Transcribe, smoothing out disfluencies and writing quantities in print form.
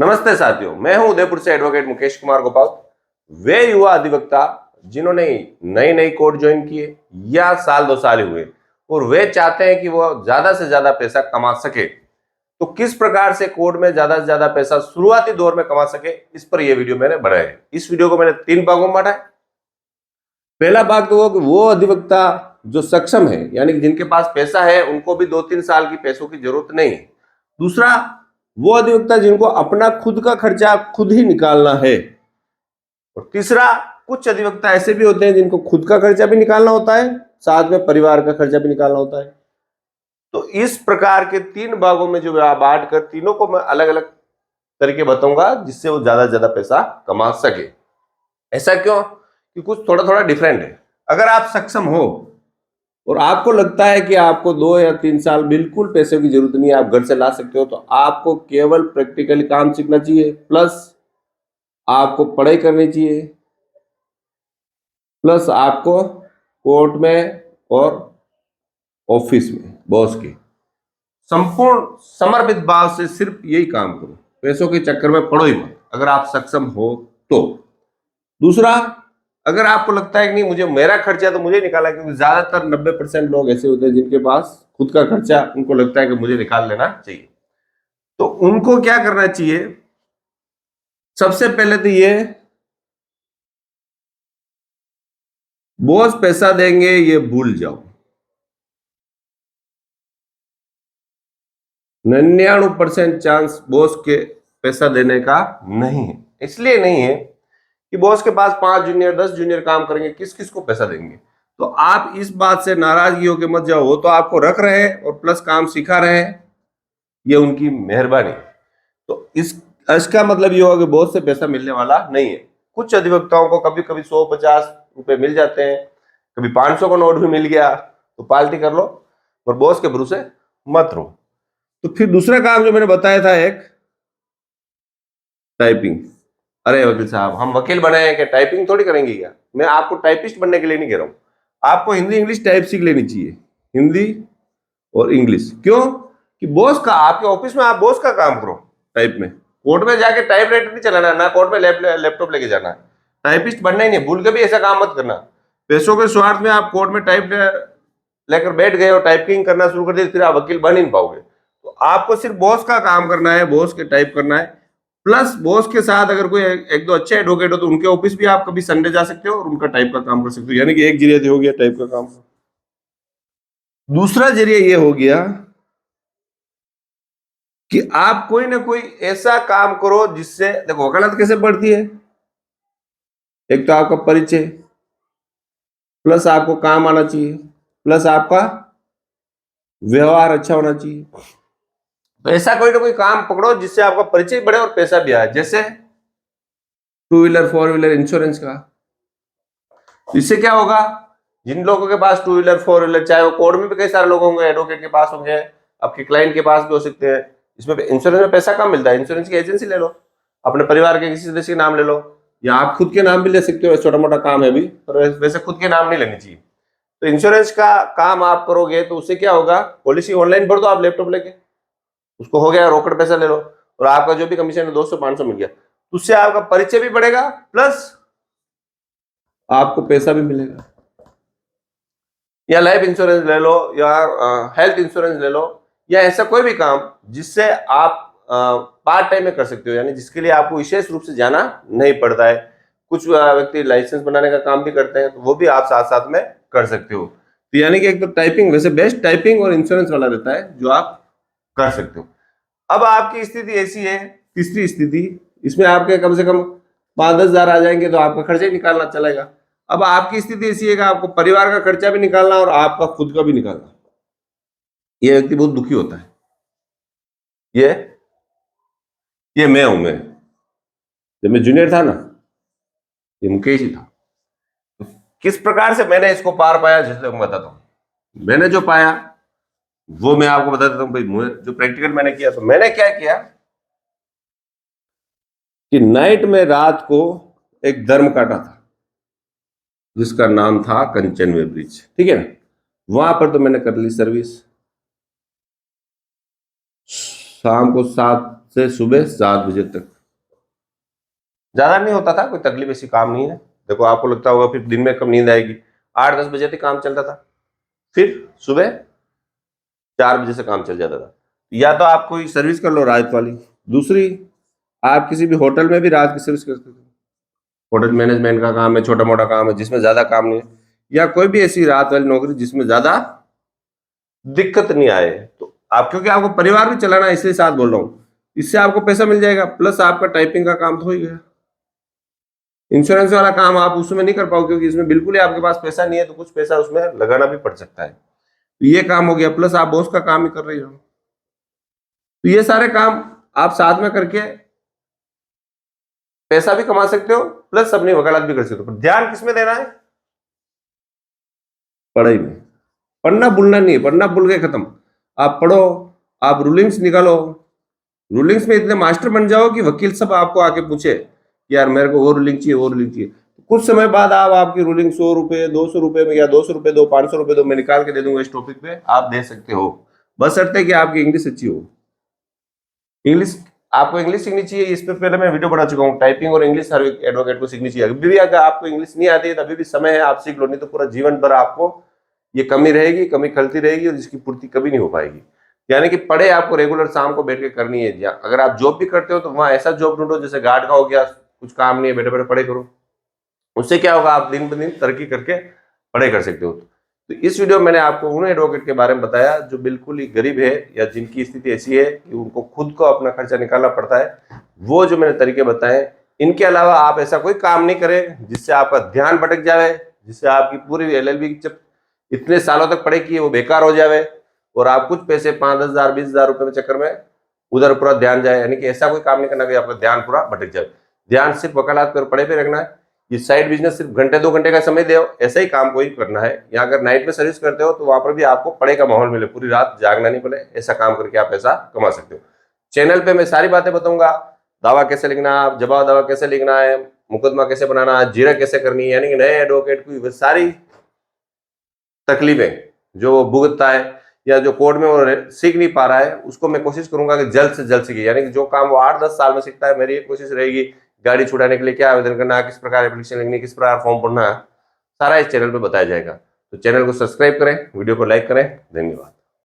नमस्ते साथियों, मैं हूं उदयपुर से एडवोकेट मुकेश कुमार गोपाल। वे युवा अधिवक्ता जिन्होंने नई नई कोर्ट ज्वाइन किए या साल 2 साल हुए और वे चाहते हैं कि वो ज्यादा से ज्यादा पैसा कमा सके, तो किस प्रकार से कोर्ट में ज्यादा से ज्यादा पैसा शुरुआती दौर में कमा सके, इस पर यह वीडियो मैंने बनाया है। इस वीडियो को मैंने 3 भागों में बांटा है। पहला भाग तो वो अधिवक्ता जो सक्षम है, यानी कि जिनके पास पैसा है, उनको भी 2-3 साल की पैसों की जरूरत नहीं है। दूसरा, वो अधिवक्ता जिनको अपना खुद का खर्चा खुद ही निकालना है। और तीसरा, कुछ अधिवक्ता ऐसे भी होते हैं जिनको खुद का खर्चा भी निकालना होता है, साथ में परिवार का खर्चा भी निकालना होता है। तो इस प्रकार के 3 भागों में जो बांट कर तीनों को मैं अलग अलग तरीके बताऊंगा, जिससे वो ज्यादा से ज्यादा पैसा कमा सके। ऐसा क्यों? कि कुछ थोड़ा थोड़ा डिफरेंट है। अगर आप सक्षम हो और आपको लगता है कि आपको 2 या 3 साल बिल्कुल पैसे की जरूरत नहीं है, आप घर से ला सकते हो, तो आपको केवल प्रैक्टिकली काम सीखना चाहिए, प्लस आपको पढ़ाई करनी चाहिए, प्लस आपको कोर्ट में और ऑफिस में बॉस के संपूर्ण समर्पित भाव से सिर्फ यही काम करो। पैसों के चक्कर में पड़ो ही मत, अगर आप सक्षम हो तो। दूसरा, अगर आपको लगता है कि नहीं, मुझे मेरा खर्चा तो मुझे निकाला, क्योंकि ज्यादातर 90% लोग ऐसे होते हैं जिनके पास खुद का खर्चा उनको लगता है कि मुझे निकाल लेना चाहिए, तो उनको क्या करना चाहिए? सबसे पहले तो ये, बॉस पैसा देंगे ये भूल जाओ। 99% चांस बॉस के पैसा देने का नहीं है। इसलिए नहीं है कि बॉस के पास 5 जूनियर 10 जूनियर काम करेंगे, किस किस को पैसा देंगे। तो आप इस बात से नाराजगी होकर मत जाओ, वो तो आपको रख रहे हैं और प्लस काम सिखा रहे हैं, ये उनकी मेहरबानी। तो इसका मतलब ये होगा कि बॉस से पैसा मिलने वाला नहीं है। कुछ अधिवक्ताओं को कभी कभी 150 रुपए मिल जाते हैं, कभी 500 का नोट भी मिल गया, तो पार्टी कर लो, और बॉस के भरोसे मत रहो। तो फिर दूसरा काम जो मैंने बताया था, एक टाइपिंग। अरे वकील साहब, हम वकील बने हैं कि टाइपिंग थोड़ी करेंगे क्या? मैं आपको टाइपिस्ट बनने के लिए नहीं कह रहा हूं। आपको हिंदी इंग्लिश टाइप सीख लेनी चाहिए, हिंदी और इंग्लिश। क्यों? कि बॉस का, आपके ऑफिस में आप बॉस का काम करो टाइप में। कोर्ट में जाके टाइप राइटर नहीं चलाना, ना कोर्ट में लैपटॉप लेके जाना है। टाइपिस्ट बनना ही नहीं, भूल के भी ऐसा काम मत करना। पैसों के स्वार्थ में आप कोर्ट में टाइप लेकर बैठ गए और टाइपिंग करना शुरू कर दिया, फिर आप वकील बन ही नहीं पाओगे। तो आपको सिर्फ बॉस का काम करना है, बॉस के टाइप करना है। प्लस बॉस के साथ अगर कोई एक दो अच्छे एडवोकेट हो तो उनके ऑफिस भी आप कभी संडे जा सकते हो और उनका टाइप का काम कर सकते हो, यानी कि एक जरिया हो गया टाइप का काम। दूसरा जरिया ये हो गया कि आप कोई ना कोई ऐसा काम करो जिससे, देखो वकालत कैसे बढ़ती है? एक तो आपका परिचय, प्लस आपको काम आना चाहिए, प्लस आपका व्यवहार अच्छा होना चाहिए। तो ऐसा कोई ना कोई काम पकड़ो जिससे आपका परिचय बढ़े और पैसा भी आए। जैसे 2 व्हीलर 4 व्हीलर इंश्योरेंस का। इससे क्या होगा? जिन लोगों के पास 2 व्हीलर 4 व्हीलर, चाहे वो कोर्ट में भी कई सारे लोग होंगे, एडवोकेट के पास होंगे, आपके क्लाइंट के पास भी हो सकते हैं। इसमें इंश्योरेंस में पैसा कम मिलता है। इंश्योरेंस की एजेंसी ले लो, अपने परिवार के किसी सदस्य के नाम ले लो, या आप खुद के नाम भी ले सकते हो। छोटा मोटा काम है भी, पर वैसे खुद के नाम नहीं लेनी चाहिए। तो इंश्योरेंस का काम आप करोगे तो उससे क्या होगा? पॉलिसी ऑनलाइन भर दो आप लैपटॉप लेके, उसको हो गया, रोकड़ पैसा ले लो, और आपका जो भी कमीशन है 200-500 मिल गया। उससे आपका परिचय भी बढ़ेगा, प्लस आपको पैसा भी मिलेगा। या लाइफ इंश्योरेंस ले लो, या हेल्थ इंश्योरेंस ले लो, या ऐसा कोई भी काम जिससे आप पार्ट टाइम में कर सकते हो, यानी जिसके लिए आपको विशेष रूप से जाना नहीं पड़ता है। कुछ व्यक्ति लाइसेंस बनाने का काम भी करते हैं, तो वो भी आप साथ साथ में कर सकते हो। तो यानी कि एक तो टाइपिंग, वैसे बेस्ट टाइपिंग और इंश्योरेंस वाला रहता है जो आप कर सकते हो। अब आपकी स्थिति ऐसी है, तीसरी स्थिति, इसमें आपके कम से कम 5-10 हजार आ जाएंगे, तो आपका खर्चा ही निकालना चलेगा। अब आपकी स्थिति ऐसी है कि आपको परिवार का खर्चा भी निकालना और आपका खुद का भी निकालना। ये व्यक्ति बहुत दुखी होता है। ये मैं हूं। मैं जब मैं जूनियर था ना, ये मुकेश ही था। तो किस प्रकार से मैंने इसको पार पाया, जैसे मैं बताता हूं। मैंने जो पाया वो मैं आपको बता देता हूं भाई। जो प्रैक्टिकल मैंने किया, तो मैंने क्या किया कि नाइट में, रात को एक धर्म काटा था जिसका नाम था कंचनवे ब्रिज, ठीक है ना। वहां पर तो मैंने कर ली सर्विस। शाम को से सुबह 7 बजे तक। ज्यादा नहीं होता था, कोई तकलीफ ऐसी काम नहीं है। देखो आपको लगता होगा फिर दिन में कब नींद आएगी, 8-10 बजे तक काम चलता था, फिर सुबह 4 बजे से काम चल जाता था। या तो आप कोई सर्विस कर लो रात वाली, दूसरी आप किसी भी होटल में भी रात की सर्विस कर सकते हो। होटल मैनेजमेंट का काम है, छोटा मोटा काम है जिसमें ज्यादा काम नहीं है, या कोई भी ऐसी रात वाली नौकरी जिसमें ज्यादा दिक्कत नहीं आए। तो आप, क्योंकि आपको परिवार भी चलाना है इसलिए साथ बोल रहा हूँ, इससे आपको पैसा मिल जाएगा, प्लस आपका टाइपिंग का काम तो हो ही गया। इंश्योरेंस वाला काम आप उसमें नहीं कर पाओ क्योंकि इसमें बिल्कुल ही आपके पास पैसा नहीं है, तो कुछ पैसा उसमें लगाना भी पड़ सकता है। तो ये काम हो गया, प्लस आप बॉस का काम ही कर रही हो। तो ये सारे काम आप साथ में करके पैसा भी कमा सकते हो, प्लस अपनी वकालत भी कर सकते हो। पर ध्यान किसमें देना है? पढ़ाई में। पढ़ना भूलना नहीं है, पढ़ना भूल गए खत्म। आप पढ़ो, आप रूलिंग्स निकालो, रूलिंग्स में इतने मास्टर बन जाओ कि वकील सब आपको आके पूछे कि यार मेरे को वो रूलिंग चाहिए, वो रूलिंग चाहिए। कुछ समय बाद आप आपकी रूलिंग 100 रुपए 200 रुपए में, या 200 रुपए दो 500 रुपए दो, मैं निकाल के दे दूंगा इस टॉपिक पे, आप दे सकते हो, बशर्ते कि आपकी इंग्लिश अच्छी हो। इंग्लिश, आपको इंग्लिश सीखनी चाहिए, इस पे पहले मैं वीडियो बना चुका हूँ, टाइपिंग और इंग्लिश हर एडवोकेट को सीखनी चाहिए। अभी भी अगर आपको इंग्लिश नहीं आती है तभी भी समय है, आप सीख लो, नहीं तो पूरा जीवन भर आपको ये कमी रहेगी, कमी खलती रहेगी और जिसकी पूर्ति कभी नहीं हो पाएगी। यानी कि पढ़े आपको रेगुलर शाम को बैठ के करनी है। अगर आप जॉब भी करते हो तो वहां ऐसा जॉब ढूंढो, जैसे गार्ड का हो गया, कुछ काम नहीं है, बैठे बैठे पढ़े करो। उससे क्या होगा, आप दिन ब दिन तरक्की करके पढ़े कर सकते हो। तो इस वीडियो में मैंने आपको उन एडवोकेट के बारे में बताया जो बिल्कुल ही गरीब है, या जिनकी स्थिति ऐसी है कि उनको खुद को अपना खर्चा निकालना पड़ता है। वो जो मैंने तरीके बताए, इनके अलावा आप ऐसा कोई काम नहीं करें जिससे आपका ध्यान भटक जाए, जिससे आपकी पूरी LLB जब इतने सालों तक पढ़े की वो बेकार हो जाए और आप कुछ पैसे 5-10 हजार 20 हजार रुपए के चक्कर में उधर पूरा ध्यान जाए। यानी कि ऐसा कोई काम नहीं करना कि आपका ध्यान पूरा भटक जाए। ध्यान सिर्फ वकालत पर पढ़े पे रखना है। ये साइड बिजनेस सिर्फ घंटे 2 घंटे का समय दे, ऐसा ही काम कोई करना है। या अगर नाइट में सर्विस करते हो तो वहां पर भी आपको पढ़े का माहौल मिले, पूरी रात जागना नहीं पड़े, ऐसा काम करके आप पैसा कमा सकते हो। चैनल पे मैं सारी बातें बताऊंगा, दावा कैसे लिखना, जवाब दावा कैसे लिखना है, मुकदमा कैसे बनाना है, जीरा कैसे करनी है, यानी कि नए एडवोकेट की सारी तकलीफें जो वो भुगतता है या जो कोर्ट में वो सीख नहीं पा रहा है, उसको मैं कोशिश करूंगा कि जल्द से जल्द सीखे। यानी कि जो काम वो 8-10 साल में सीखता है, मेरी ये कोशिश रहेगी गाड़ी छुड़ाने के लिए क्या आवेदन करना है, किस प्रकार एप्लीकेशन लिखनी है, किस प्रकार फॉर्म भरना है, सारा इस चैनल पर बताया जाएगा। तो चैनल को सब्सक्राइब करें, वीडियो को लाइक करें। धन्यवाद।